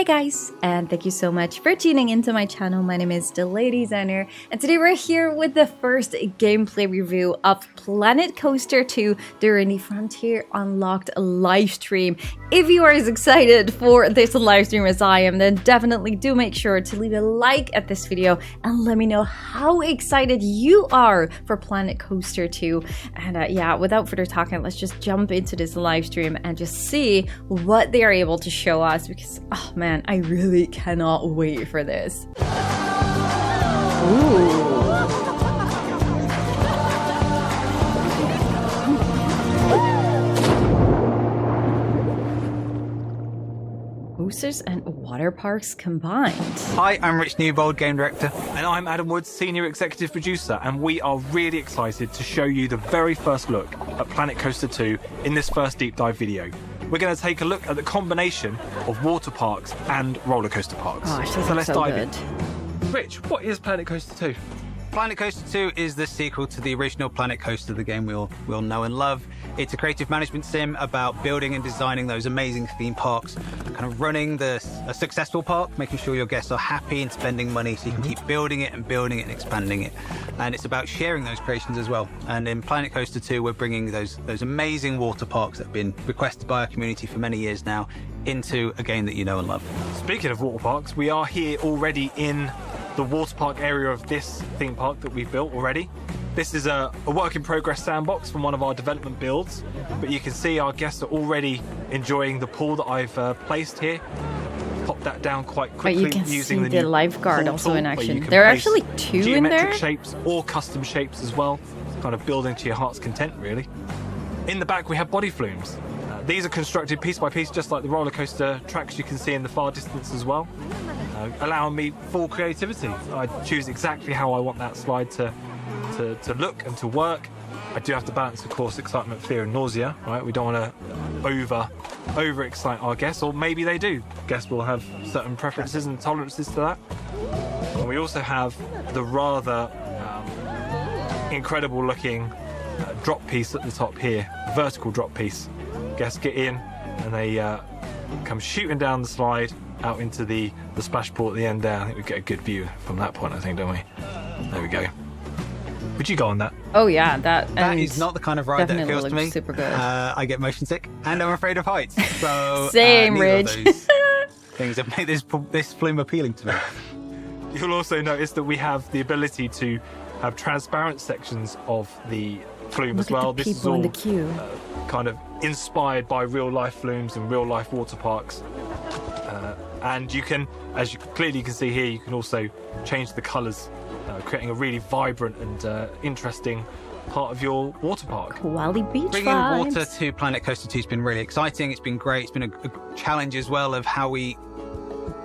guys, and thank you so much for tuning into my channel. My name is DeLady and today we're here with the first gameplay review of Planet Coaster 2 during the Frontier Unlocked live stream. If you are as excited for this live stream as I am, then definitely do make sure to leave a like at this video and let me know how excited you are for Planet Coaster 2. And yeah, without further talking, let's just jump into this live stream and just see what they are able to show us, because oh man, I really cannot wait for this. Ooh. Coasters and water parks combined. Hi, I'm Rich Newbold, Game Director. And I'm Adam Woods, Senior Executive Producer, and we are really excited to show you the very first look at Planet Coaster 2 in this first deep dive video. We're going to take a look at the combination of water parks and roller coaster parks. Gosh, so let's dive good. in. Rich, what is Planet Coaster 2? Planet Coaster 2 is the sequel to the original Planet Coaster, the game we all know and love. It's a creative management sim about building and designing those amazing theme parks, kind of running a successful park, making sure your guests are happy and spending money so you can keep building it and expanding it. And it's about sharing those creations as well. And in Planet Coaster 2, we're bringing those amazing water parks that have been requested by our community for many years now into a game that you know and love. Speaking of water parks, we are here already in the water park area of this theme park that we've built already. This is a work in progress sandbox from one of our development builds, but you can see our guests are already enjoying the pool that I've placed here. Pop that down quite quickly. But you can using see the lifeguard also in action. There are actually two in there. Geometric shapes or custom shapes as well, kind of building to your heart's content really. In the back we have body flumes. These are constructed piece by piece, just like the roller coaster tracks you can see in the far distance as well, allowing me full creativity. I choose exactly how I want that slide to look and to work. I do have to balance, of course, excitement, fear and nausea, right? We don't want to over excite our guests, or maybe they do. Guests will have certain preferences and tolerances to that. And we also have the rather incredible looking drop piece at the top here, vertical drop piece. Guests get in and they come shooting down the slide out into the splash pool at the end there. I think we get a good view from that point, I think, don't we? There we go. Would you go on that? Oh yeah, that is not the kind of ride that appeals to me. Super good. I get motion sick and I'm afraid of heights. So same, Rich. Things that make this flume appealing to me. You'll also notice that we have the ability to have transparent sections of the flume as well. This is all kind of inspired by real life flumes and real life water parks. And you can, as you clearly can see here, you can also change the colours, creating a really vibrant and interesting part of your water park. Koali beach Bringing vibes. water to Planet Coaster 2 has been really exciting. It's been great. It's been a challenge as well of how we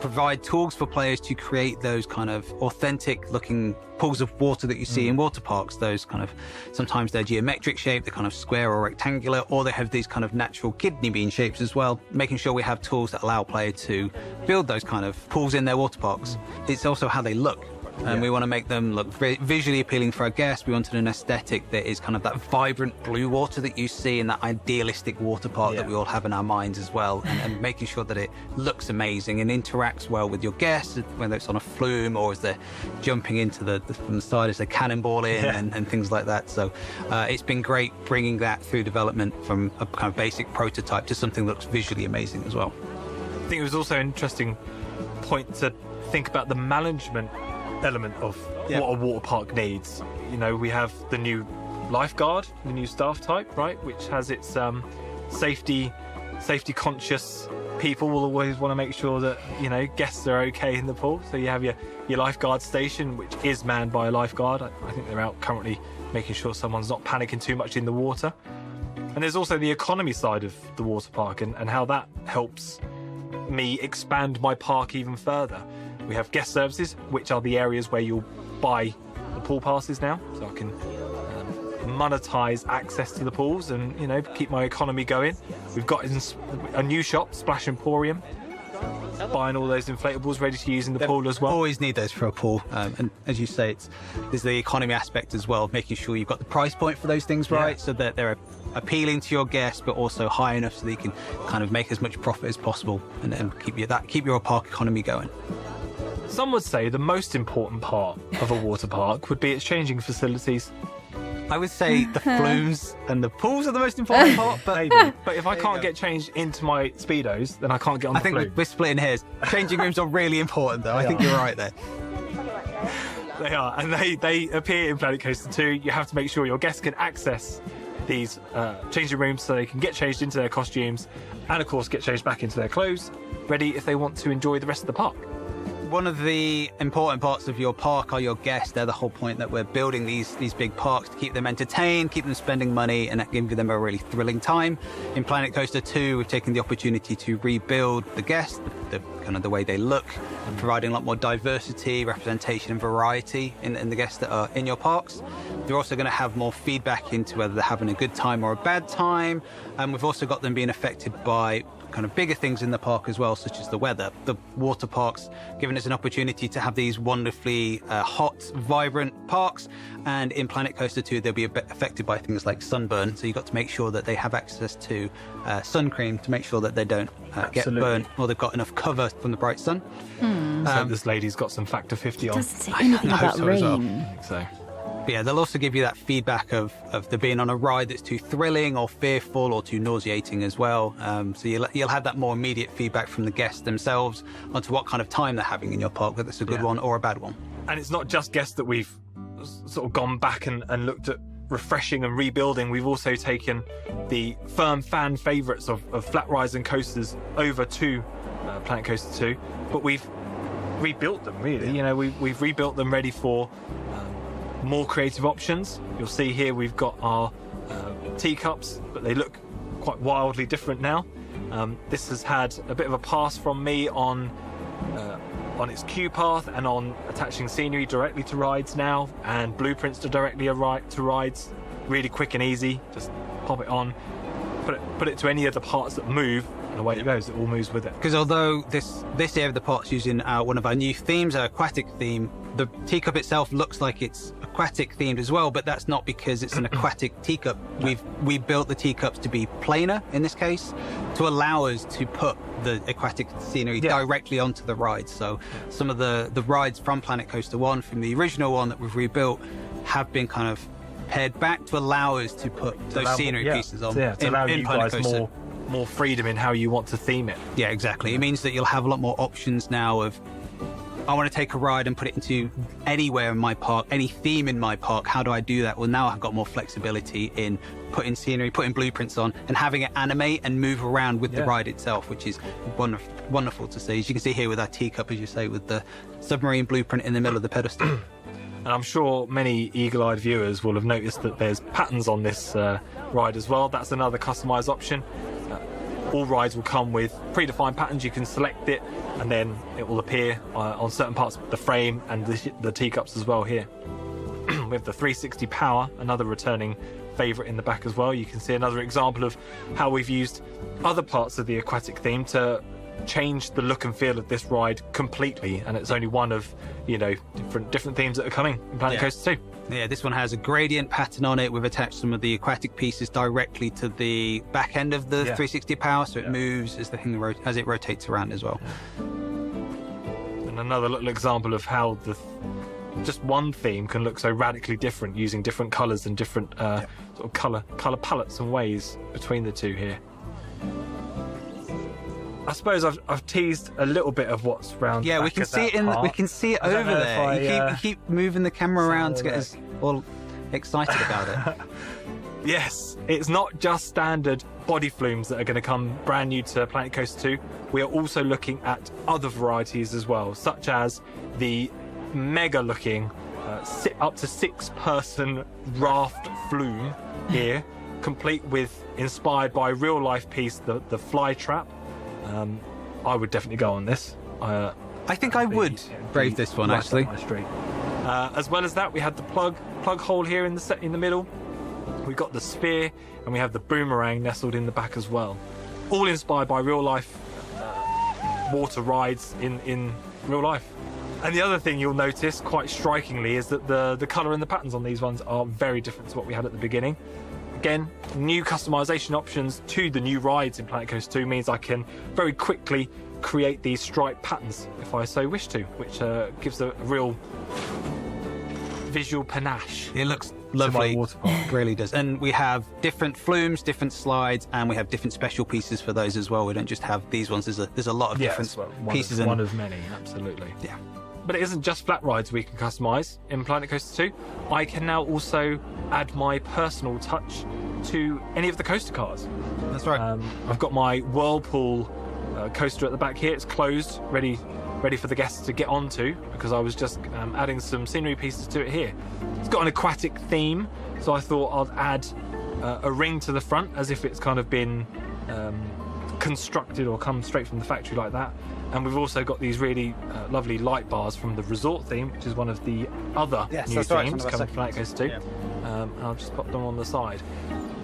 provide tools for players to create those kind of authentic looking pools of water that you see in water parks. Those kind of, sometimes they're geometric shape, they're kind of square or rectangular, or they have these kind of natural kidney bean shapes as well, making sure we have tools that allow players to build those kind of pools in their water parks. It's also how they look. And we want to make them look visually appealing for our guests. We wanted an aesthetic that is kind of that vibrant blue water that you see in that idealistic water park that we all have in our minds as well, and making sure that it looks amazing and interacts well with your guests, whether it's on a flume or as they're jumping into from the side as they cannonball in and things like that. So it's been great bringing that through development from a kind of basic prototype to something that looks visually amazing as well. I think it was also an interesting point to think about the management element of what a water park needs. You know, we have the new lifeguard, the new staff type, right, which has its safety conscious people will always want to make sure that, you know, guests are okay in the pool. So you have your lifeguard station, which is manned by a lifeguard. I think they're out currently making sure someone's not panicking too much in the water. And there's also the economy side of the water park and how that helps me expand my park even further. We have guest services, which are the areas where you'll buy the pool passes now, so I can monetize access to the pools and, you know, keep my economy going. We've got a new shop, Splash Emporium, buying all those inflatables ready to use in the pool as well. Always need those for a pool, and as you say, there's the economy aspect as well, making sure you've got the price point for those things right, so that they're appealing to your guests, but also high enough so that you can kind of make as much profit as possible and keep your park economy going. Some would say the most important part of a water park would be its changing facilities. I would say the flumes and the pools are the most important part, but Maybe. But if I can't get changed into my Speedos, then I can't get on the flume. I think we're splitting hairs. Changing rooms are really important, though. I think you're right there. They are, and they appear in Planet Coaster 2. You have to make sure your guests can access these changing rooms so they can get changed into their costumes and, of course, get changed back into their clothes, ready if they want to enjoy the rest of the park. One of the important parts of your park are your guests. They're the whole point that we're building these big parks to keep them entertained, keep them spending money, and give them a really thrilling time. In Planet Coaster 2, we've taken the opportunity to rebuild the guests, the kind of the way they look, providing a lot more diversity, representation, and variety in the guests that are in your parks. You're also going to have more feedback into whether they're having a good time or a bad time. And we've also got them being affected by kind of bigger things in the park as well, such as the weather. The water parks giving us an opportunity to have these wonderfully hot, vibrant parks, and in Planet Coaster 2 they'll be a bit affected by things like sunburn, so you've got to make sure that they have access to sun cream to make sure that they don't get burnt, or they've got enough cover from the bright sun. So this lady's got some factor 50 on. Doesn't say anything about so as well. rain. I think so. But yeah, they'll also give you that feedback of there being on a ride that's too thrilling or fearful or too nauseating as well. So you'll have that more immediate feedback from the guests themselves onto what kind of time they're having in your park, whether it's a good one or a bad one. And it's not just guests that we've sort of gone back and looked at refreshing and rebuilding. We've also taken the firm fan favourites of flat rides and coasters over to Planet Coaster 2, but we've rebuilt them, really. You know, we've rebuilt them ready for more creative options. You'll see here we've got our teacups, but they look quite wildly different now. This has had a bit of a pass from me on its queue path and on attaching scenery directly to rides now, and blueprints to directly to rides. Really quick and easy. Just pop it on, put it to any of the parts that move, and away it goes. It all moves with it. Because although this area of the park's using one of our new themes, our aquatic theme, the teacup itself looks like it's aquatic themed as well, but that's not because it's an aquatic teacup. We built the teacups to be planar in this case, to allow us to put the aquatic scenery directly onto the rides. So some of the rides from Planet Coaster 1, from the original one that we've rebuilt, have been kind of pared back to allow us to put those scenery pieces on. To allow you Planet guys Coaster. more freedom in how you want to theme it. Yeah, exactly. It means that you'll have a lot more options now of, I want to take a ride and put it into anywhere in my park, any theme in my park. How do I do that? Well, now I've got more flexibility in putting scenery, putting blueprints on, and having it animate and move around with the ride itself, which is wonderful to see. As you can see here with our teacup, as you say, with the submarine blueprint in the middle of the pedestal. And I'm sure many eagle-eyed viewers will have noticed that there's patterns on this ride as well. That's another customized option. All rides will come with predefined patterns. You can select it, and then it will appear on certain parts of the frame and the teacups as well here. With the 360 power, another returning favourite in the back as well. You can see another example of how we've used other parts of the aquatic theme to change the look and feel of this ride completely, and it's only one of different themes that are coming in Planet Coaster 2. Yeah, this one has a gradient pattern on it. We've attached some of the aquatic pieces directly to the back end of the 360 power, so it moves as the thing as it rotates around as well. And another little example of how just one theme can look so radically different using different colours and different sort of colour palettes and ways between the two here. I suppose I've teased a little bit of what's round. Yeah, we can see it we can see it over there. You keep moving the camera around to get us all excited about it. Yes, it's not just standard body flumes that are going to come brand new to Planet Coaster 2. We are also looking at other varieties as well, such as the mega-looking up to 6-person raft flume here, complete with inspired by real-life piece the fly trap. I would definitely go on this. I think I would brave this one, right actually. up my street. As well as that, we had the plug hole here in the middle. We've got the sphere, and we have the boomerang nestled in the back as well. All inspired by real life water rides in real life. And the other thing you'll notice quite strikingly is that the colour and the patterns on these ones are very different to what we had at the beginning. again, new customization options to the new rides in Planet Coaster 2 means I can very quickly create these stripe patterns if I so wish to, which gives a real visual panache. It looks lovely. Water park. It really does. And we have different flumes, different slides, and we have different special pieces for those as well. We don't just have these ones. There's a lot of different pieces. One of many, absolutely. Yeah. But it isn't just flat rides we can customise in Planet Coaster 2. I can now also add my personal touch to any of the coaster cars. That's right. I've got my Whirlpool coaster at the back here. It's closed, ready for the guests to get onto, because I was just adding some scenery pieces to it here. It's got an aquatic theme, so I thought I'd add a ring to the front as if it's kind of been constructed or come straight from the factory like that. And we've also got these really lovely light bars from the resort theme, which is one of the other new themes coming to Planet Coaster 2. Yeah. And I'll just pop them on the side.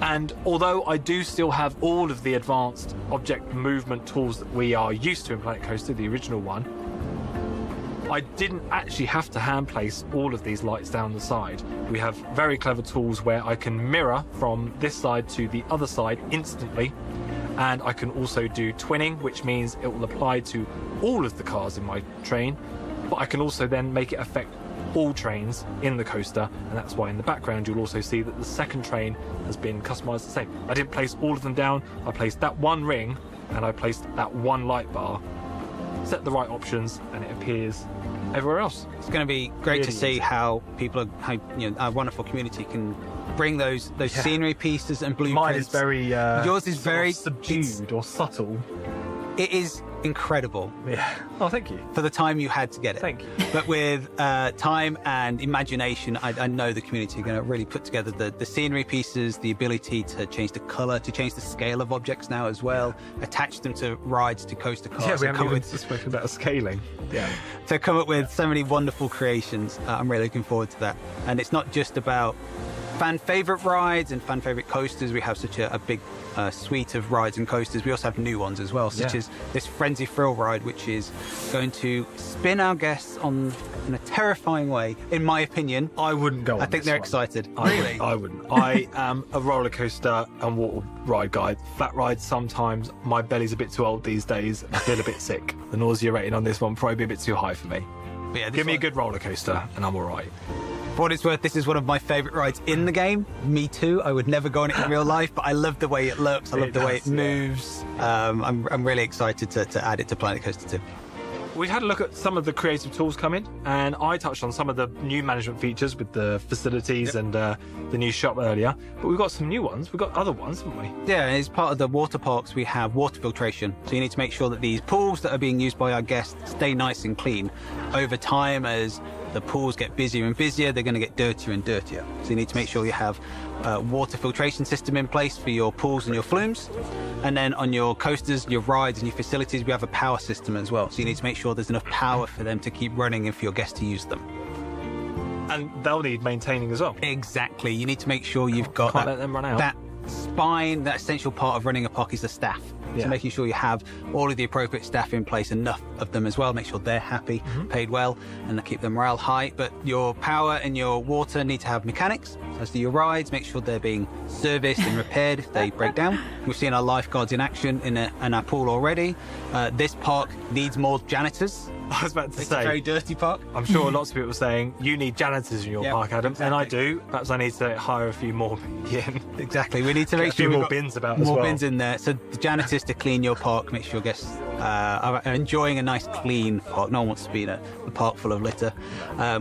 And although I do still have all of the advanced object movement tools that we are used to in Planet Coaster, the original one, I didn't actually have to hand place all of these lights down the side. We have very clever tools where I can mirror from this side to the other side instantly. And I can also do twinning, which means it will apply to all of the cars in my train, but I can also then make it affect all trains in the coaster, and that's why in the background you'll also see that the second train has been customized the same. I didn't place all of them down, I placed that one ring and I placed that one light bar, set the right options, and it appears everywhere else. It's going to be great to see how people, our wonderful community can bring those scenery pieces and blueprints. Mine is very yours is very subdued or subtle. It is incredible. Yeah. Oh, thank you. For the time you had to get it. Thank you. But with time and imagination, I know the community are going to really put together the scenery pieces, the ability to change the colour, to change the scale of objects now as well, attach them to rides, to coaster cars. Yeah, we haven't even spoken about scaling. Yeah. So come up with so many wonderful creations. I'm really looking forward to that. And it's not just about fan favourite rides and fan favourite coasters. We have such a big suite of rides and coasters. We also have new ones as well, such as this Frenzy Thrill ride, which is going to spin our guests on in a terrifying way, in my opinion. I wouldn't go on I think they're excited. Really? I wouldn't. I am a roller coaster and water ride guy. Flat rides, sometimes my belly's a bit too old these days. I feel a bit sick. The nausea rating on this one probably be a bit too high for me. But yeah, give me a good roller coaster and I'm all right. For what it's worth, this is one of my favourite rides in the game. Me too. I would never go on it in real life, but I love the way it looks. I love the way it moves. I'm really excited to add it to Planet Coaster 2. We've had a look at some of the creative tools coming, and I touched on some of the new management features with the facilities and the new shop earlier. But we've got some new ones. We've got other ones, haven't we? Yeah, as part of the water parks, we have water filtration. So you need to make sure that these pools that are being used by our guests stay nice and clean. Over time, as the pools get busier and busier, they're going to get dirtier and dirtier. So you need to make sure you have a water filtration system in place for your pools and your flumes. And then on your coasters, your rides and your facilities, we have a power system as well. So you need to make sure there's enough power for them to keep running and for your guests to use them. And they'll need maintaining as well. Exactly. You need to make sure you've got Can't let them run out. That spine, that essential part of running a park is the staff. Yeah. So making sure you have all of the appropriate staff in place, enough of them as well, make sure they're happy, paid well, and they keep their morale high. But your power and your water need to have mechanics, as do your rides. Make sure they're being serviced and repaired if they break down. We've seen our lifeguards in action in our pool already. This park needs more janitors. I was about to It's say, a very dirty park. I'm sure lots of people are saying, you need janitors in your park, Adam. Exactly. And I do. Perhaps I need to hire a few more in. Exactly. We need to Get make a few sure we've more got bins about as more well. bins in there. So the janitors to clean your park, make sure guests are enjoying a nice clean park. No one wants to be in a park full of litter.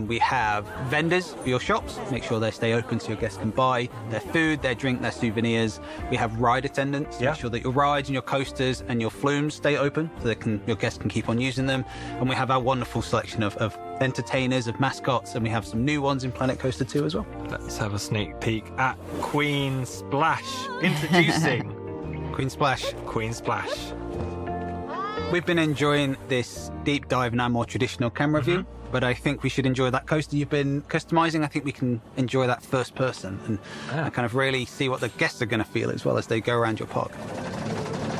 We have vendors for your shops. Make sure they stay open so your guests can buy their food, their drink, their souvenirs. We have ride attendants. Make sure that your rides and your coasters and your flumes stay open so your guests can keep on using them. And we have our wonderful selection of entertainers, of mascots, and we have some new ones in Planet Coaster 2 as well. Let's have a sneak peek at Queen Splash. Introducing Queen Splash. Queen Splash. We've been enjoying this deep dive in our more traditional camera view, but I think we should enjoy that coaster you've been customizing. I think we can enjoy that first person and kind of really see what the guests are going to feel as well as they go around your park.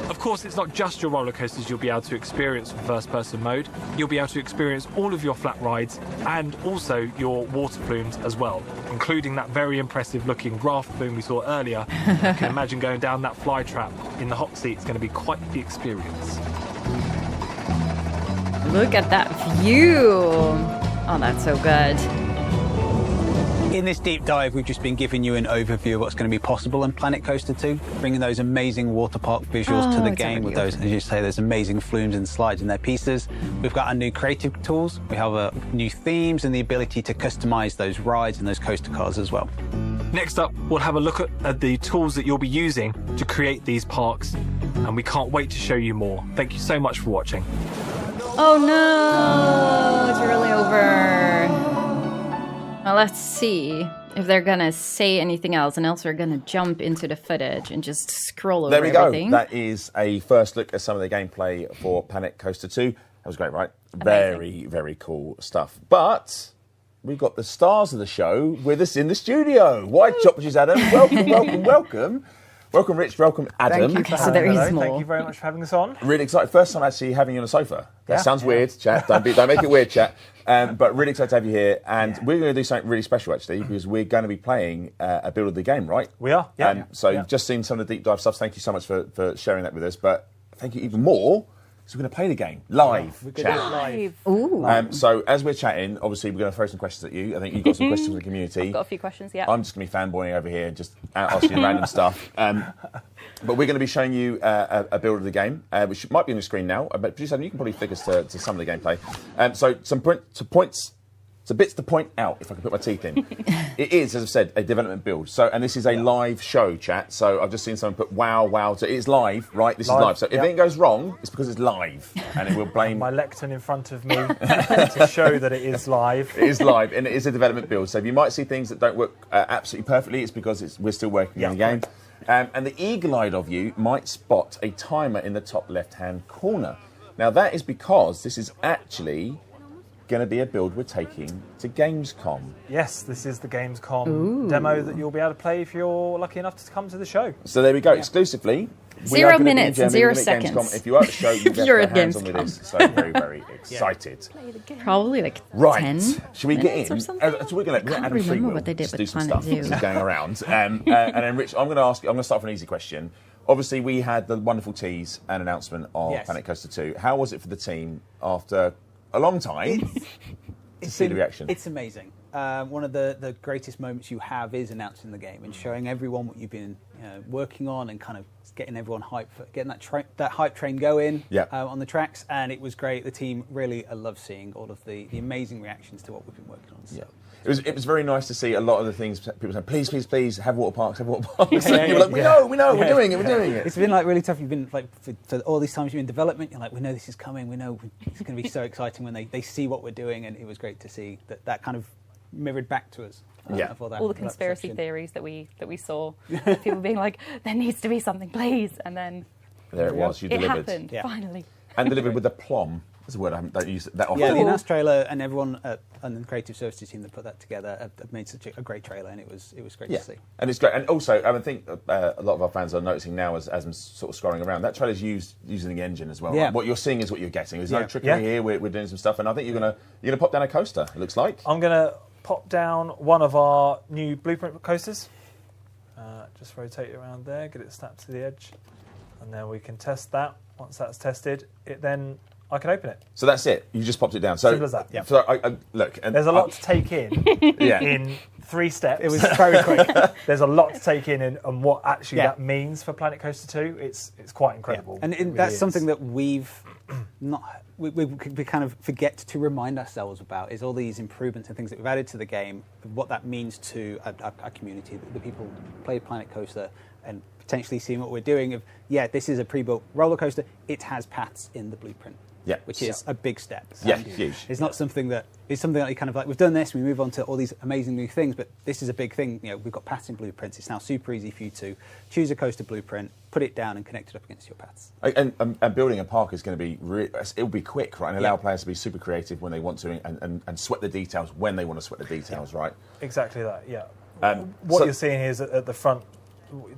Of course, it's not just your roller coasters you'll be able to experience with first-person mode. You'll be able to experience all of your flat rides and also your water flumes as well, including that very impressive-looking raft flume we saw earlier. You can imagine going down that fly trap in the hot seat. It's going to be quite the experience. Look at that view. Oh, that's so good. In this deep dive, we've just been giving you an overview of what's going to be possible in Planet Coaster 2, bringing those amazing water park visuals to the game with those, as you say, those amazing flumes and slides in their pieces. We've got our new creative tools. We have new themes and the ability to customize those rides and those coaster cars as well. Next up, we'll have a look at the tools that you'll be using to create these parks, and we can't wait to show you more. Thank you so much for watching. Oh no, it's really over. Now let's see if they're gonna say anything else, and else we're gonna jump into the footage and just scroll over everything. There we go. That is a first look at some of the gameplay for Planet Coaster 2. That was great, right? Amazing. Very, very cool stuff. But we've got the stars of the show with us in the studio. White Choppies, Adam. Welcome, welcome, welcome. Welcome, Rich. Welcome, Adam. Thank you for there is Hello, more. thank you very much for having us on. Really excited. First time actually having you on a sofa. That sounds weird, chat. Don't make it weird, chat. But really excited to have you here. And we're going to do something really special, actually, because we're going to be playing a build of the game, right? We are, yeah. You've just seen some of the deep dive stuff. Thank you so much for sharing that with us. But thank you even more. So we're going to play the game live. We're going to do it live. Ooh. So as we're chatting, obviously we're going to throw some questions at you. I think you've got some questions from the community. I've got a few questions, yeah. I'm just going to be fanboying over here, just asking you random stuff. But we're going to be showing you a build of the game, which might be on the screen now. But producer Adam, you can probably flick us to some of the gameplay. So some bits to point out, if I can put my teeth in. It is, as I've said, a development build. So, and this is a live show, chat. So I've just seen someone put wow. So it is live, right? This is live. So if anything goes wrong, it's because it's live. And it will blame... My lectern in front of me to show that it is live. It is live, and it is a development build. So if you might see things that don't work absolutely perfectly, it's because we're still working on the game. And the eagle-eyed of you might spot a timer in the top left-hand corner. Now, that is because this is actually going to be a build we're taking to Gamescom. Yes, this is the Gamescom demo that you'll be able to play if you're lucky enough to come to the show. So there we go, exclusively. 0 minutes and 0 seconds. Gamescom. If you're at the show, you get your hands on with this. So very, very excited. Probably like Right. 10 Should we get in? or something? So we're going to I can't Adam free remember will. what they did Just with do some Planet stuff. Zoo. Just going around. And then Rich, I'm going to start with an easy question. Obviously, we had the wonderful tease and announcement of Planet Coaster 2. How was it for the team after a long time to see the reaction? It's amazing. One of the greatest moments you have is announcing the game and showing everyone what you've been working on and kind of getting everyone hyped for getting that hype train going on the tracks. And it was great. The team really, I love seeing all of the amazing reactions to what we've been working on. So. Yeah. It was very nice to see a lot of the things people saying, please, have water parks. You were like, we know, we're doing it. It's been like really tough. You've been like, for all these times you've been in development, you're like, we know this is coming, we know it's going to be so exciting when they see what we're doing, and it was great to see that kind of mirrored back to us. All the conspiracy theories that we saw, people being like, there needs to be something, please, and then there it was, you delivered. It happened, finally. And delivered with aplomb. That's a word I don't use that often. Yeah, the announced trailer and everyone and the creative services team that put that together have made such a great trailer, and it was great to see. And it's great. And also, I think a lot of our fans are noticing now as I'm sort of scrolling around, that trailer's using the engine as well. Yeah. Right? What you're seeing is what you're getting. There's no trickery here. We're doing some stuff, and I think you're gonna pop down a coaster. It looks like. I'm gonna pop down one of our new blueprint coasters. Just rotate it around there, get it snapped to the edge, and then we can test that. Once that's tested, I can open it. So that's it. You just popped it down. So simple as that. Yeah. So look, and there's a lot to take in. In 3 steps. It was very quick. There's a lot to take in and what actually that means for Planet Coaster 2. It's quite incredible. And really that's something that we've not we kind of forget to remind ourselves about, is all these improvements and things that we've added to the game, what that means to our community, the people who play Planet Coaster, and potentially seeing what we're doing. This is a pre-built roller coaster. It has paths in the blueprint. Yeah. Which is a big step. Yeah, huge. It's not something that you kind of like, we've done this, we move on to all these amazing new things, but this is a big thing. We've got paths in blueprints. It's now super easy for you to choose a coaster blueprint, put it down and connect it up against your paths. And building a park is going to be, it'll be quick, right? And allow players to be super creative when they want to and sweat the details when they want to sweat the details, right? Exactly that, yeah. What you're seeing here is at the front,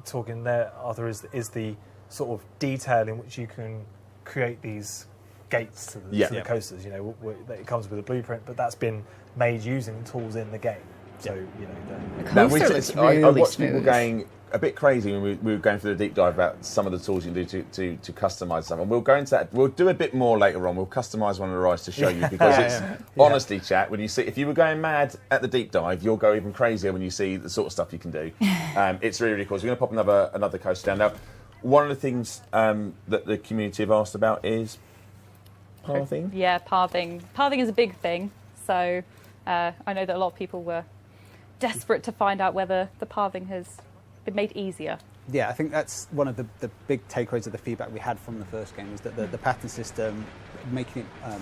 talking there, Arthur, is the sort of detail in which you can create these gates to the coasters. You know, it comes with a blueprint, but that's been made using tools in the game. So the coaster looks really I watched smooth. people going a bit crazy when we were going through the deep dive about some of the tools you can do to customise stuff. And we'll go into that. We'll do a bit more later on. We'll customise one of the rides to show you, because it's honestly, chat, when you see, if you were going mad at the deep dive, you'll go even crazier when you see the sort of stuff you can do. It's really, really cool. So we're going to pop another coaster down. Now, one of the things that the community have asked about is pathing. Yeah, pathing. Pathing is a big thing. So I know that a lot of people were desperate to find out whether the pathing has been made easier. Yeah, I think that's one of the big takeaways of the feedback we had from the first game, is that the pattern system, making it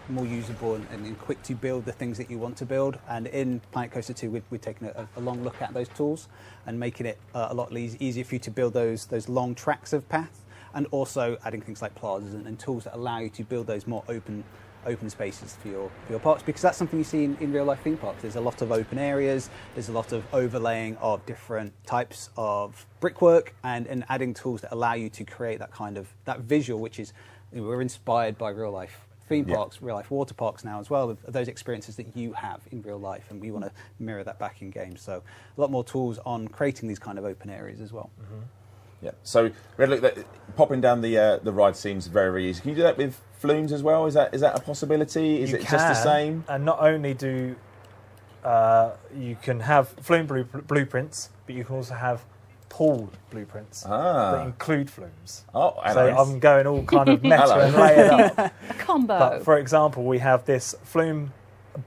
more usable and quick to build the things that you want to build. And in Planet Coaster 2, we've taken a long look at those tools and making it a lot easier for you to build those long tracks of path, and also adding things like plazas and tools that allow you to build those more open spaces for your parks, because that's something you see in real life theme parks. There's a lot of open areas, there's a lot of overlaying of different types of brickwork, and adding tools that allow you to create that visual, which is, we're inspired by real life theme parks, real life water parks now as well, of those experiences that you have in real life, and we want to mirror that back in games. So a lot more tools on creating these kind of open areas as well. Mm-hmm. Yeah, so we had a look at popping down the ride seems very, very easy. Can you do that with flumes as well? Is that a possibility? Is it just the same? And not only do you can have flume blueprints, but you can also have pool blueprints that include flumes. Oh, so nice. I'm going all kind of meta and layered up. A combo. But for example, we have this flume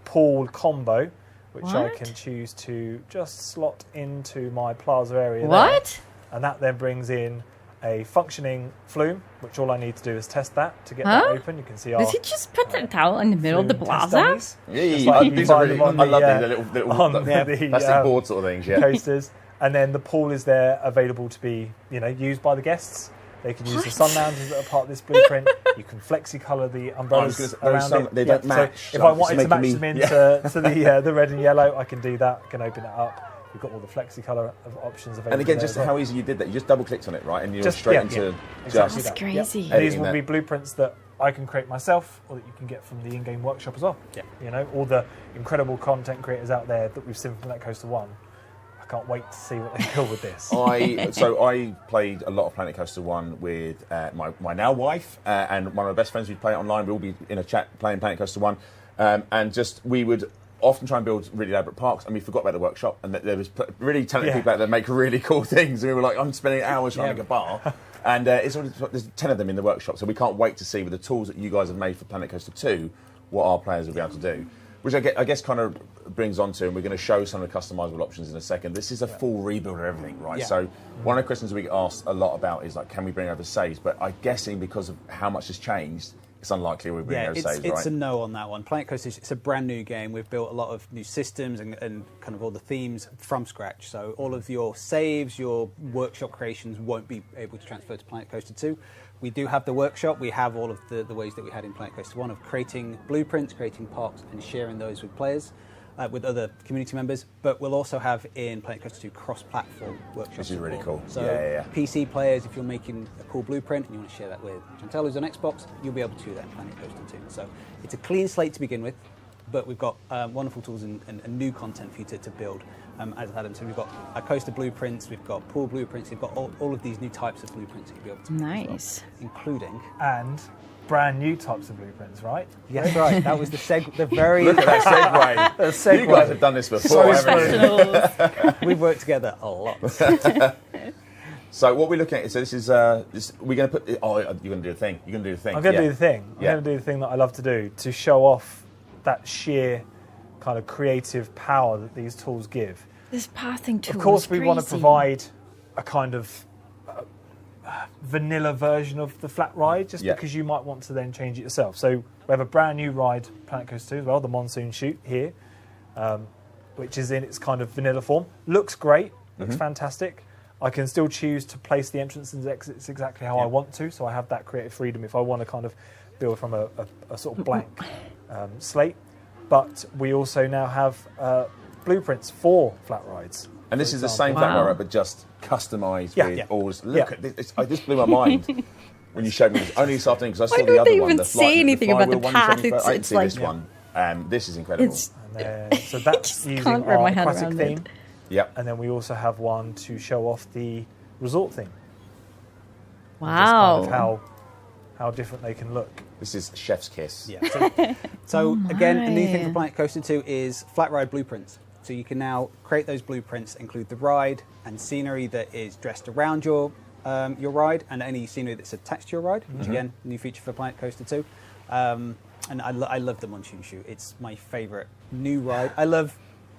pool combo, which I can choose to just slot into my plaza area. What? And that then brings in a functioning flume, which all I need to do is test that to get that open. You can see Did he just put that towel in the middle of the plaza? Yeah, these are really, I love these little plastic board sort of things. Yeah. Coasters. And then the pool is there available to be, used by the guests. They can use the sun lounges that are part of this blueprint. You can flexi-colour the umbrellas around it. They don't match. So if I wanted to match them into the red and yellow, I can do that. I can open it up. You've got all the flexi-colour options available. And again, just how easy you did that. You just double-clicked on it, right? And you're straight into... That's crazy. Yeah. These will be blueprints that I can create myself, or that you can get from the in-game workshop as well. Yeah. All the incredible content creators out there that we've seen from Planet Coaster 1. I can't wait to see what they build with this. I played a lot of Planet Coaster 1 with my now wife and one of my best friends. We'd play it online. We'd all be in a chat playing Planet Coaster 1. And we would often try and build really elaborate parks, and we forgot about the workshop, and there was really talented people out there that make really cool things, and we were like, I'm spending hours trying to make a bar, and there's 10 of them in the workshop, so we can't wait to see with the tools that you guys have made for Planet Coaster 2 what our players will be able to do, which I guess kind of brings on to, and we're going to show some of the customizable options in a second. This is a full rebuild of everything, right? Yeah. So one of the questions we get asked a lot about is, like, can we bring over saves? But I'm guessing because of how much has changed, it's unlikely we'll bring over saves, right? It's a no on that one. Planet Coaster, it's a brand new game. We've built a lot of new systems and kind of all the themes from scratch. So all of your saves, your workshop creations won't be able to transfer to Planet Coaster 2. We do have the workshop. We have all of the ways that we had in Planet Coaster 1 of creating blueprints, creating parks, and sharing those with players, with other community members. But we'll also have in Planet Coaster 2 cross-platform workshops. Which is really cool. So PC players, if you're making a cool blueprint and you want to share that with Chantel, who's on Xbox, you'll be able to do that in Planet Coaster 2. So it's a clean slate to begin with, but we've got wonderful tools and new content for you to build. As Adam said, we've got our coaster blueprints, we've got pool blueprints, we've got all of these new types of blueprints that you'll be able to build as well, including... And brand new types of blueprints, right? Yes, right. That was the very... Look at that segue. You guys have done this before, haven't you? We've worked together a lot. So what we're looking at, so this is, we're going to put... Oh, you're going to do a thing. You're going to do a thing. I'm going to do the thing. I'm going to do the thing that I love to do, to show off that sheer kind of creative power that these tools give. This pathing tool. Of course, we want to provide a kind of vanilla version of the flat ride, just because you might want to then change it yourself. So we have a brand new ride, Planet Coaster 2 as well, the Monsoon Chute here, which is in its kind of vanilla form. Looks great, looks fantastic. I can still choose to place the entrances and exits exactly how I want to, so I have that creative freedom if I want to kind of build from a sort of blank slate. But we also now have blueprints for flat rides. And this is the same flat ride, but just customised with all this. Look at this. This blew my mind when you showed me this only this afternoon, because I saw the other one. They even say anything about the path. I didn't see this one. This is incredible. So that's using our aquatic theme. Yep. And then we also have one to show off the resort theme. Wow. Just kind of how different they can look. This is chef's kiss. Yeah. So again, a new thing for Planet Coaster 2 is flat ride blueprints. So you can now create those blueprints, include the ride and scenery that is dressed around your ride, and any scenery that's attached to your ride, which again, new feature for Planet Coaster 2. And I love the Monsoon Chute. It's my favourite new ride. I love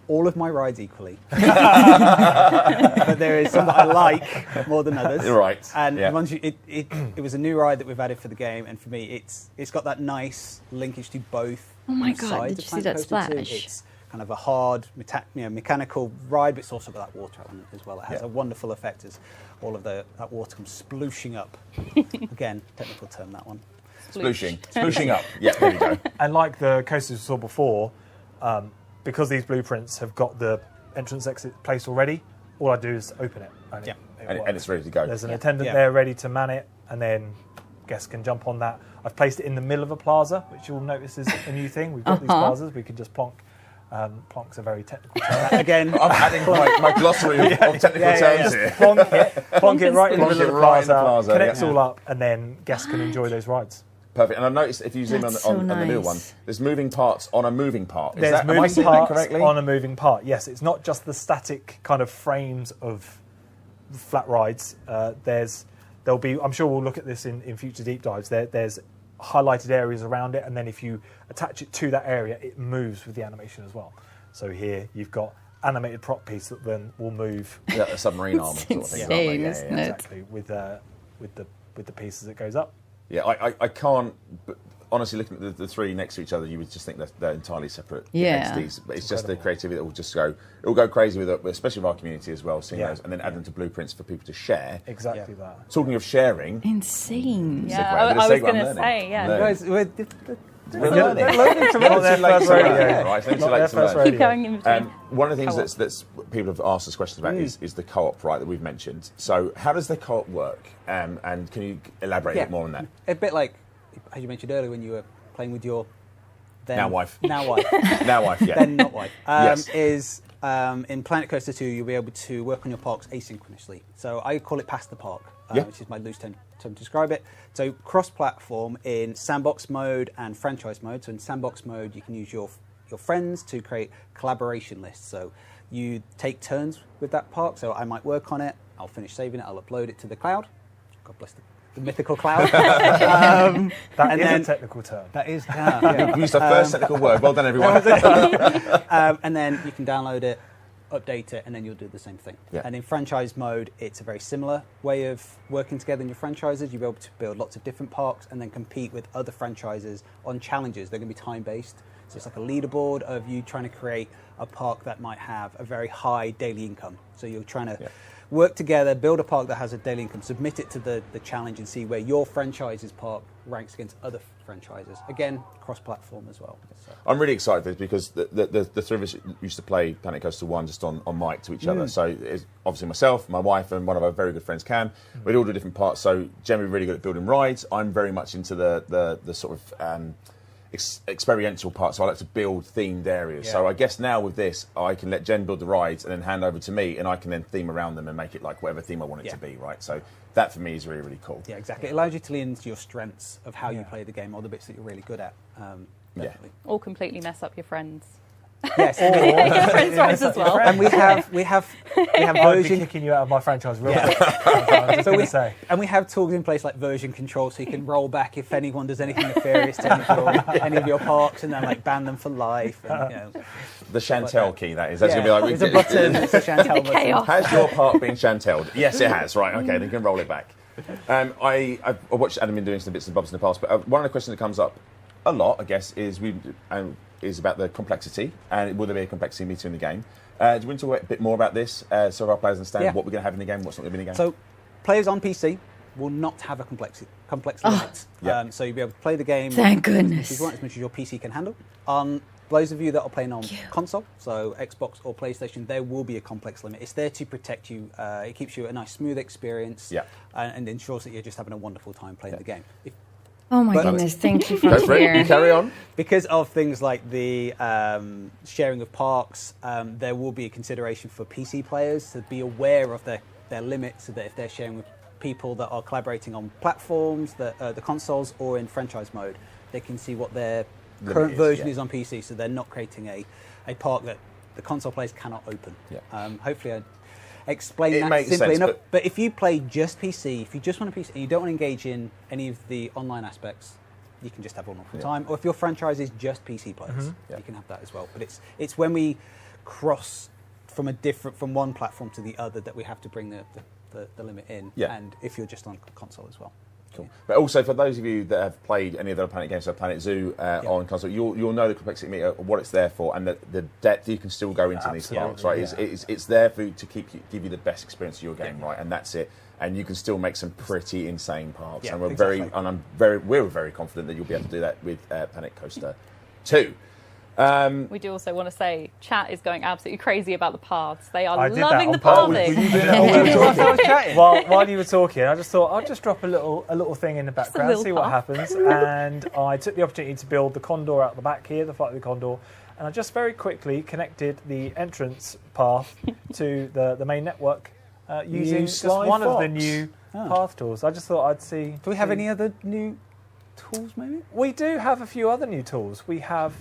all of my rides equally. But there is some that I like more than others. Right. And it was a new ride that we've added for the game, and for me, it's got that nice linkage to both Oh my God, sides did of you see Planet that Coaster 2. splash? It's kind of a hard, mechanical ride, but it's also got that water element as well. It has a wonderful effect as all of that water comes splooshing up. Again, technical term, that one. Splooshing up. Yeah, there we go. And like the coasters we saw before, because these blueprints have got the entrance exit placed already, all I do is open it. And it's ready to go. There's an attendant there ready to man it, and then guests can jump on that. I've placed it in the middle of a plaza, which you'll notice is a new thing. We've got these plazas. We can just plonk. Plonk's a very technical term. Again, I'm adding my glossary of technical terms here. Plonk it right in the middle of the plaza, connects yeah. all up, and then guests can enjoy those rides. Perfect. And I've noticed if you zoom on the middle one, there's moving parts on a moving part. There's moving parts on a moving part. Yes, it's not just the static kind of frames of flat rides. There'll be. I'm sure we'll look at this in future deep dives. There's highlighted areas around it, and then if you attach it to that area, it moves with the animation as well. So here you've got animated prop piece that then will move. Yeah, a submarine arm sort of thing. Insane, isn't it? Exactly, with the pieces that goes up. Yeah, I can't. But honestly, looking at the three next to each other, you would just think that they're entirely separate entities. But it's just the creativity that will just go. It will go crazy with it, especially with our community as well. Seeing those, and then add them to blueprints for people to share. Exactly that. Talking of sharing, Insane. Yeah, I was going to say, guys, we're learning. Not their first radio. Right, it's too late to learn. keep going in between. One of the things that's people have asked us questions about is the co-op, right, that we've mentioned. So how does the co-op work? And can you elaborate a bit more on that? A bit like, as you mentioned earlier, when you were playing with your now wife. Now wife. Now wife, yeah. Then not wife. Yes. In Planet Coaster 2, you'll be able to work on your parks asynchronously. So I call it Pass the Park, which is my loose term to describe it. So cross-platform in Sandbox mode and franchise mode. So in Sandbox mode, you can use your friends to create collaboration lists. So you take turns with that park. So I might work on it, I'll finish saving it, I'll upload it to the cloud. God bless the mythical cloud. That is a technical term. That is, We used our first technical word. Well done, everyone. and then you can download it, update it, and then you'll do the same thing. Yeah. And in franchise mode, it's a very similar way of working together in your franchises. You'll be able to build lots of different parks and then compete with other franchises on challenges. They're going to be time-based. So it's like a leaderboard of you trying to create a park that might have a very high daily income. So you're trying to work together, build a park that has a daily income, submit it to the challenge and see where your franchise's park ranks against other franchises. Again, cross-platform as well. So. I'm really excited for this because the three of us used to play Planet Coaster 1 just on mic to each other. So it's obviously myself, my wife, and one of our very good friends, Cam. We'd all do different parts. So generally really good at building rides. I'm very much into the sort of experiential part, so I like to build themed areas. So I guess now with this, I can let Jen build the rides and then hand over to me, and I can then theme around them and make it like whatever theme I want it to be, right? So that for me is really, really cool. Yeah, exactly. It allows you to lean into your strengths of how you play the game, or the bits that you're really good at. Definitely. Or completely mess up your friends. Yes, Your friends' rides as well. and we have I'll be version. kicking you out of my franchise real quick. I'm just going to say. And we have tools in place like version control, so you can roll back if anyone does anything nefarious to any of your parks, and then like ban them for life. And, The Chantel key, that is. That's going to be like... There's a button, it's a Chantel button. Has your park been Chantelled? Yes, it has. Right, okay, then you can roll it back. I've watched Adam been doing some bits and bobs in the past, but one of the questions that comes up a lot, I guess, is about the complexity, and will there be a complexity meter in the game? Do you want to talk a bit more about this, so our players understand what we're going to have in the game, what's not going to be in the game? So, players on PC will not have a complex limit. So you'll be able to play the game Thank goodness. as much as your PC can handle. Those of you that are playing on console, so Xbox or PlayStation, there will be a complex limit. It's there to protect you. It keeps you a nice, smooth experience and ensures that you're just having a wonderful time playing the game. Oh my goodness, thank you for Go for it. You carry on. Because of things like the sharing of parks, there will be a consideration for PC players to be aware of their limits, so that if they're sharing with people that are collaborating on platforms, the consoles, or in franchise mode, they can see what their current version is on PC, so they're not creating a park that the console players cannot open. Hopefully I explain that simply enough. But if you play just PC, if you just want a PC and you don't want to engage in any of the online aspects, you can just have one full time. Or if your franchise is just PC players, you can have that as well. But it's when we cross from one platform to the other that we have to bring the limit in. And if you're just on console as well. Cool. But also, for those of you that have played any of the other Planet games, so Planet Zoo on console, you'll know the complexity meter, what it's there for, and the depth you can still go into these parks, right? It's there to give you the best experience of your game, right? And that's it. And you can still make some pretty insane parks. And we're very confident that you'll be able to do that with Planet Coaster 2. We do also want to say, chat is going absolutely crazy about the paths. They are loving the pathing. While you were talking, I just thought I'd just drop a little thing in the background, see what happens. And I took the opportunity to build the condor out the back here, the flight of the condor, and I just very quickly connected the entrance path to the main network using just one of the new path tools. I just thought I'd see. Do we have any other new tools, maybe? We do have a few other new tools. We have,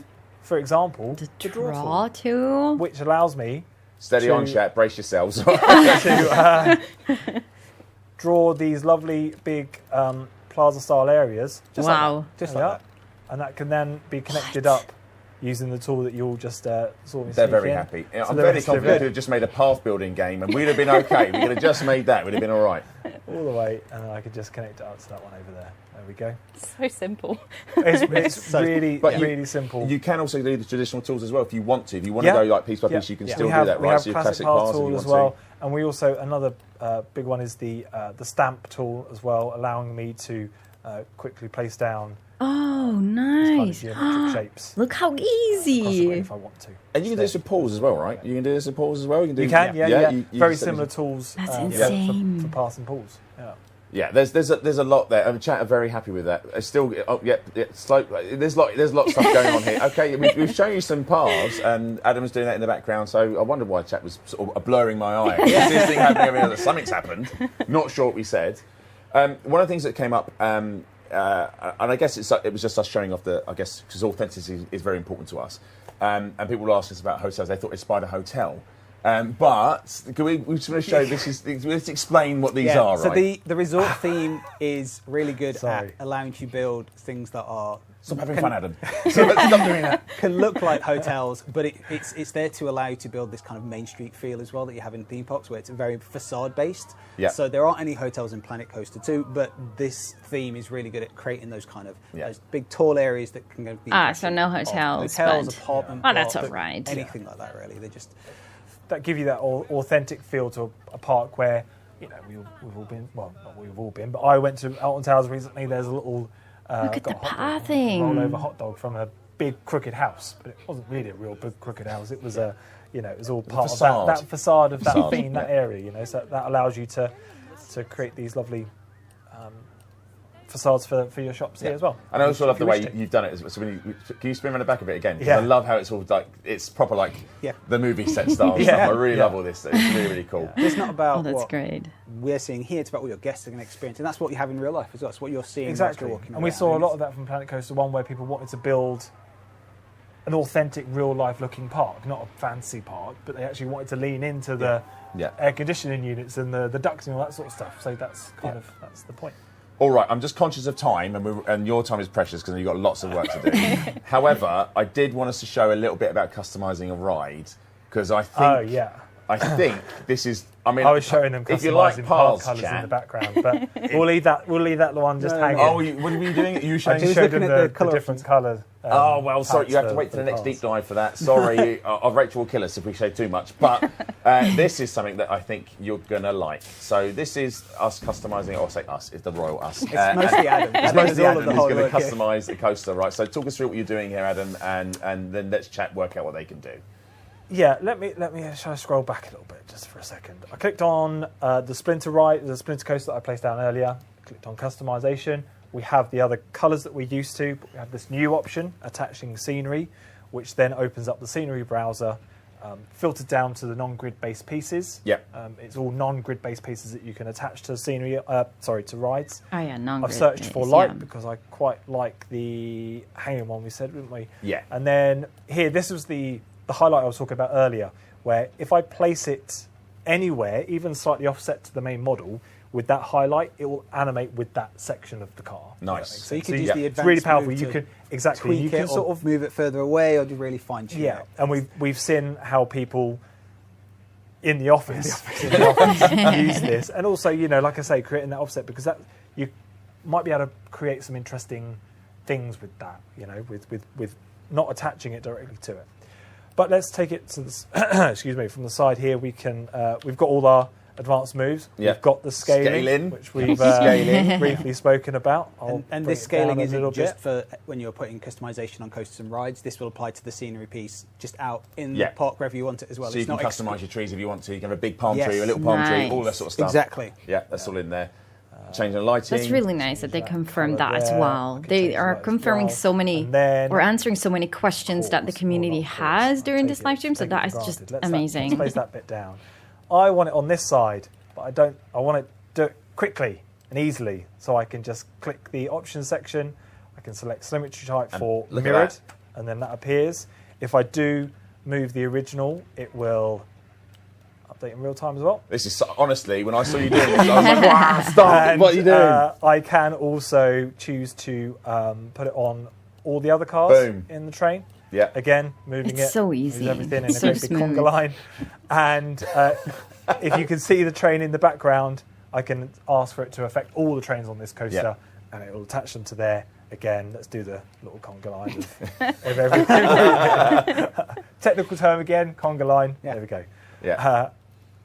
for example, the draw tool, which allows me steady on chat, brace yourselves to draw these lovely big plaza-style areas. Just like that, and that can then be connected up using the tool that you'll just sort of. They're very happy. So I'm very confident we could have just made a path building game, and we'd have been okay. We could have just made that. We'd have been all right. All the way, and then I could just connect it up to that one over there. There we go. So simple. It's really simple. You can also do the traditional tools as well if you want to. If you want to go like piece by piece, you can still do that, right? We have so your classic path tool as well, and we also another big one is the stamp tool as well, allowing me to quickly place down. Oh, nice! Kind of geometric shapes. Look how easy! If I want to. And you can do this with pause as well, right? You can do this with pause as well. You can. Very similar tools. That's insane. For pass and pause. Yeah, there's a lot there. I mean, chat are very happy with that. It's still, slow. There's a lot of stuff going on here. Okay, we've shown you some paths, and Adam's doing that in the background. So I wondered why chat was sort of blurring my eye. Is this thing happening? Something's happened. Not sure what we said. One of the things that came up, and I guess it was just us showing off because authenticity is very important to us. And people will ask us about hotels. They thought Spider Hotel. But we just want to show let's explain what these are, so right? So the resort theme is really good at allowing you to build things that are... Stop having fun, Adam. Stop doing that. Can look like hotels, but it's there to allow you to build this kind of Main Street feel as well that you have in theme parks, where it's very facade-based. Yeah. So there aren't any hotels in Planet Coaster 2, but this theme is really good at creating those kind of those big, tall areas that can go... so no hotels. Apartment blocks, that's all right. Anything like that, really. They just... That give you that authentic feel to a park where, we've all been, well, not we've all been, but I went to Alton Towers recently. There's a little look at the pathing, roll-over hot dog from a big crooked house, but it wasn't really a real big crooked house. It was it was all part of that facade of that theme, that area. So that allows you to create these lovely facades for your shops here as well. And I also love the way you've done it. So can you spin around the back of it again? I love how it's all it's proper the movie set style stuff. I really love all this. It's really, really cool. It's not about that's great. We're seeing here. It's about what your guests are going to experience, and that's what you have in real life as well. It's what you're seeing. Exactly. Walking and we saw a lot of that from Planet Coaster 1, where people wanted to build an authentic, real-life looking park, not a fancy park, but they actually wanted to lean into the air conditioning units and the ducts and all that sort of stuff. So that's that's the point. All right, I'm just conscious of time, and your time is precious because you've got lots of work to do. However, I did want us to show a little bit about customising a ride, because I think I think this is. I mean, I was showing them if you like customizing paths, colours chat, in the background, but we'll leave that one just hanging. Oh, what were you doing? You were I showing just showed them the different colours. Oh, well, sorry, you have to wait for the next deep dive for that. Sorry, Rachel will kill us if we show too much. But this is something that I think you're going to like. So this is us customising, or say us, it's the royal us. It's mostly Adam. It's mostly Adam who's going to customise the coaster, right? So talk us through what you're doing here, Adam, and then let's chat, work out what they can do. Yeah, let me. Shall I scroll back a little bit just for a second? I clicked on the Splinter coaster that I placed down earlier. Clicked on customisation. We have the other colours that we're used to, but we have this new option, attaching scenery, which then opens up the scenery browser, filtered down to the non-grid based pieces. Yeah. It's all non-grid based pieces that you can attach to scenery. To rides. Oh yeah, non-grid. I've searched for light because I quite like the hanging one we said, didn't we? Yeah. And then here, this was the highlight I was talking about earlier, where if I place it anywhere, even slightly offset to the main model, with that highlight, it will animate with that section of the car. Nice. So you can use the advanced it's really powerful. move You to can exactly. tweak You can it sort or of move it further away, or do you really fine tune it? and we've seen how people in the office use this, and also like I say, creating that offset, because that you might be able to create some interesting things with that. With not attaching it directly to it. But let's take it to the excuse me, from the side here. We've got all our advanced moves. Yeah. We've got the scaling. Which we've briefly spoken about. And this scaling isn't just for when you're putting customization on coasters and rides. This will apply to the scenery piece just out in the park wherever you want it as well. So it's you can customise your trees if you want to. You can have a big palm tree, a little palm tree, all that sort of stuff. Exactly. Yeah, that's all in there. Changing the lighting. That's really nice that they confirmed that as well. They are confirming so many, or answering so many questions that the community has during this live stream. So that is just amazing. Let's place that bit down. I want it on this side, but I don't. I want to do it quickly and easily, so I can just click the options section. I can select symmetry type for mirrored, and then that appears. If I do move the original, it will update in real time as well. This is honestly, when I saw you doing this, I was like, "Wow, stop! What are you doing?" I can also choose to put it on all the other cars in the train. Yeah. Again, moving it's so easy. Everything in a great big conga line. And if you can see the train in the background, I can ask for it to affect all the trains on this coaster, and it will attach them to there. Again, let's do the little conga line of everything. Technical term again, conga line. Yeah. There we go. Yeah.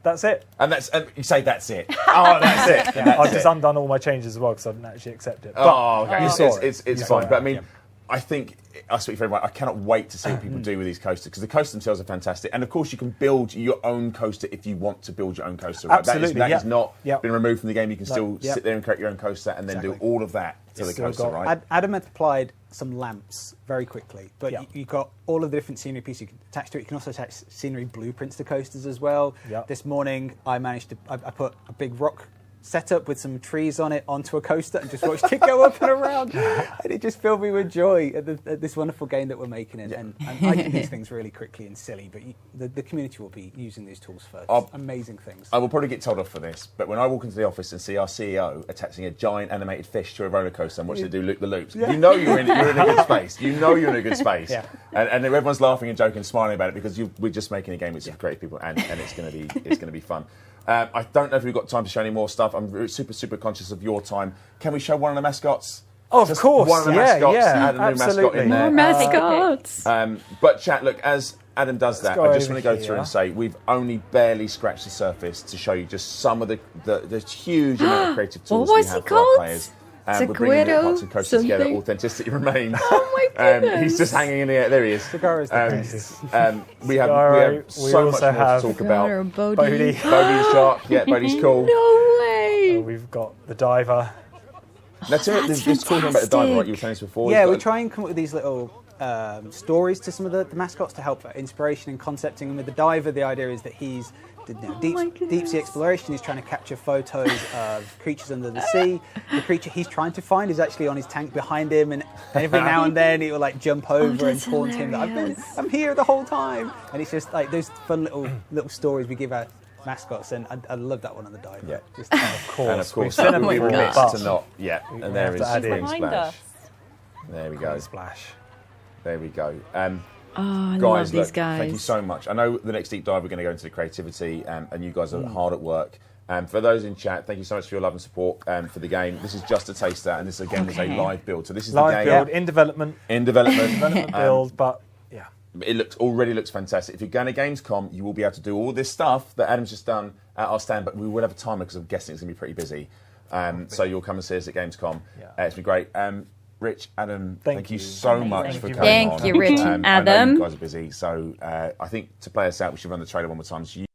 That's it. And you say that's it. Oh, that's it. That's I've just undone all my changes as well because I didn't actually accept it. But okay. It's fine. It. But I mean, I think, I speak for everyone, I cannot wait to see what people do with these coasters, because the coasters themselves are fantastic. And of course, you can build your own coaster if you want to build your own coaster. Right? Absolutely, that is not been removed from the game. You can still Yep. sit there and create your own coaster and then do all of that to the coaster, right? Adam had applied some lamps very quickly, but you've got all of the different scenery pieces you can attach to it. You can also attach scenery blueprints to coasters as well. Yep. This morning, I managed to, I put a big rock setup with some trees on it onto a coaster and just watched it go up and around, and it just filled me with joy at this wonderful game that we're making. And I do these things really quickly and silly, but the community will be using these tools for amazing things. I will probably get told off for this, but when I walk into the office and see our CEO attaching a giant animated fish to a roller coaster and watching it do loop the loops, you know you're in a good space. You know you're in a good space. Yeah. And everyone's laughing and joking and smiling about it because we're just making a game with some creative people, and it's going to be fun. I don't know if we've got time to show any more stuff. I'm super, super conscious of your time. Can we show one of the mascots? Oh, of course. One of the mascots. Add a new mascot in there. More mascots. But chat, look, as Adam does that, I just want to go through here. and say we've only barely scratched the surface to show you just some of the huge amount of creative tools we have for our players. We're bringing the parts and coasters together. Authenticity remains. Oh my goodness. He's just hanging in the air. There he is. Cigaro's the greatest. We have so much more to talk about. Bodhi. Bodhi the shark. Yeah, Bodhi's cool. No way. We've got the diver. Now, this cool thing about the diver, right? You were telling us before. Yeah, we try and come up with these little stories to some of the mascots to help for inspiration and concepting. And with the diver, the idea is that he's deep sea exploration. He's trying to capture photos of creatures under the sea. The creature he's trying to find is actually on his tank behind him, and every now and then he will like jump over and taunt him that I'm here the whole time. And it's just like those fun little stories we give out mascots, and I love that one on the diver. Yeah, just, of course. And of course, we've we were God. missed to not. Yeah, and there is Behind Spring us. Splash. There we go. Splash. There we go. I guys, love these look, guys. thank you so much. I know the next deep dive we're going to go into the creativity, and you guys are hard at work. For those in chat, thank you so much for your love and support for the game. This is just a taster, and this again was a live build. So this is live the game build in development. Development build, but yeah, it already looks fantastic. If you're going to Gamescom, you will be able to do all this stuff that Adam's just done at our stand, but we will have a timer because I'm guessing it's going to be pretty busy. So you'll come and see us at Gamescom. Yeah. It's been great. Rich, Adam, thank you so much for coming on. Thank you, Rich and Adam. I know you guys are busy, so I think to play us out, we should run the trailer one more time. So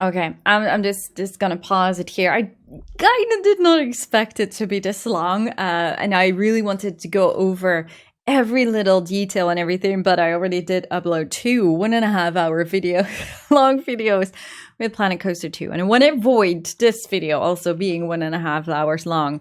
Okay, I'm just gonna pause it here. I kind of did not expect it to be this long, and I really wanted to go over every little detail and everything, but I already did upload 2 1.5 hour long videos with Planet Coaster 2, and I want to avoid this video also being 1.5 hours long,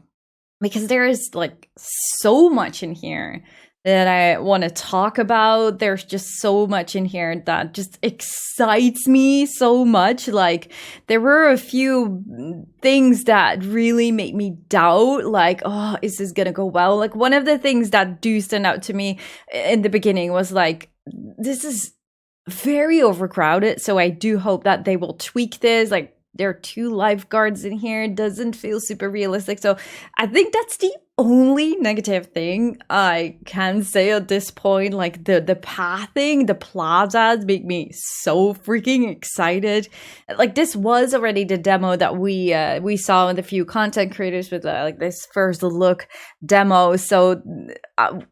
because there is like so much in here that I want to talk about. There's just so much in here that just excites me so much. Like, there were a few things that really make me doubt, like, oh, is this gonna go well? Like, one of the things that do stand out to me in the beginning was like, this is very overcrowded, so I do hope that they will tweak this. Like, there are 2 lifeguards in here. It doesn't feel super realistic. So I think that's the only negative thing I can say at this point. Like, the pathing, the plazas make me so freaking excited. Like, this was already the demo that we saw with a few content creators with like this first look demo. So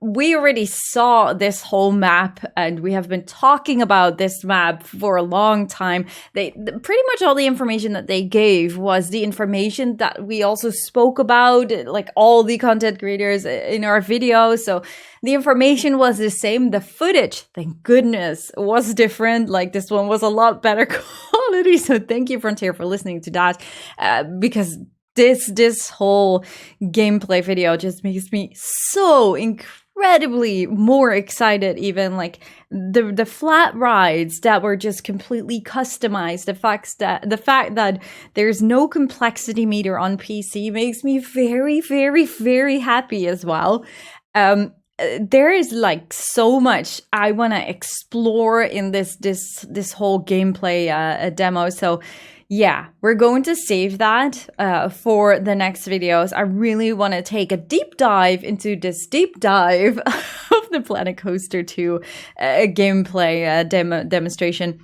we already saw this whole map, and we have been talking about this map for a long time. Pretty much all the information that they gave was the information that we also spoke about, like all the content creators in our video. So the information was the same. The footage, thank goodness, was different. Like, this one was a lot better quality. So thank you, Frontier, for listening to that, because this whole gameplay video just makes me so incredibly more excited. Even like the flat rides that were just completely customized, the fact that there's no complexity meter on PC makes me very, very, very happy as well. There is like so much I want to explore in this whole gameplay demo. So yeah, we're going to save that for the next videos. I really want to take a deep dive into this deep dive of the Planet Coaster 2 gameplay demonstration.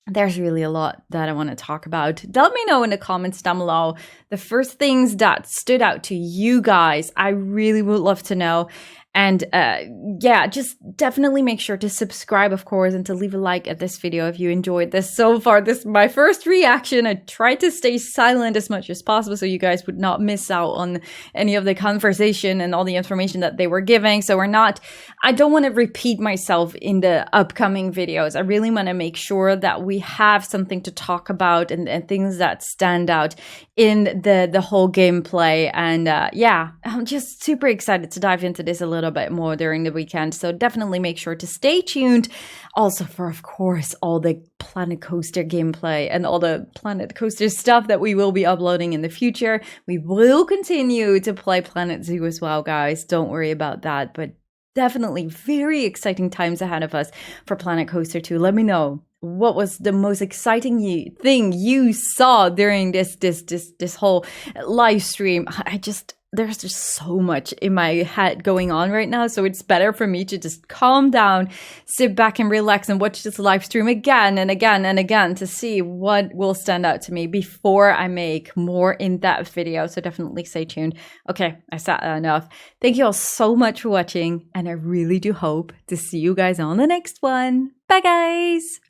There's really a lot that I want to talk about. Let me know in the comments down below the first things that stood out to you guys. I really would love to know. And yeah, just definitely make sure to subscribe, of course, and to leave a like at this video if you enjoyed this so far. This is my first reaction. I tried to stay silent as much as possible so you guys would not miss out on any of the conversation and all the information that they were giving. So I don't want to repeat myself in the upcoming videos. I really want to make sure that we have something to talk about and things that stand out in the whole gameplay. And yeah, I'm just super excited to dive into this a little bit more during the weekend. So definitely make sure to stay tuned also for, of course, all the Planet Coaster gameplay and all the Planet Coaster stuff that we will be uploading in the future. We will continue to play Planet Zoo as well, guys. Don't worry about that. But definitely very exciting times ahead of us for Planet Coaster 2. Let me know, what was the most exciting thing you saw during this whole live stream? There's just so much in my head going on right now, so it's better for me to just calm down, sit back and relax and watch this live stream again and again and again to see what will stand out to me before I make more in-depth videos. So definitely stay tuned. Okay, I said enough. Thank you all so much for watching, and I really do hope to see you guys on the next one. Bye, guys!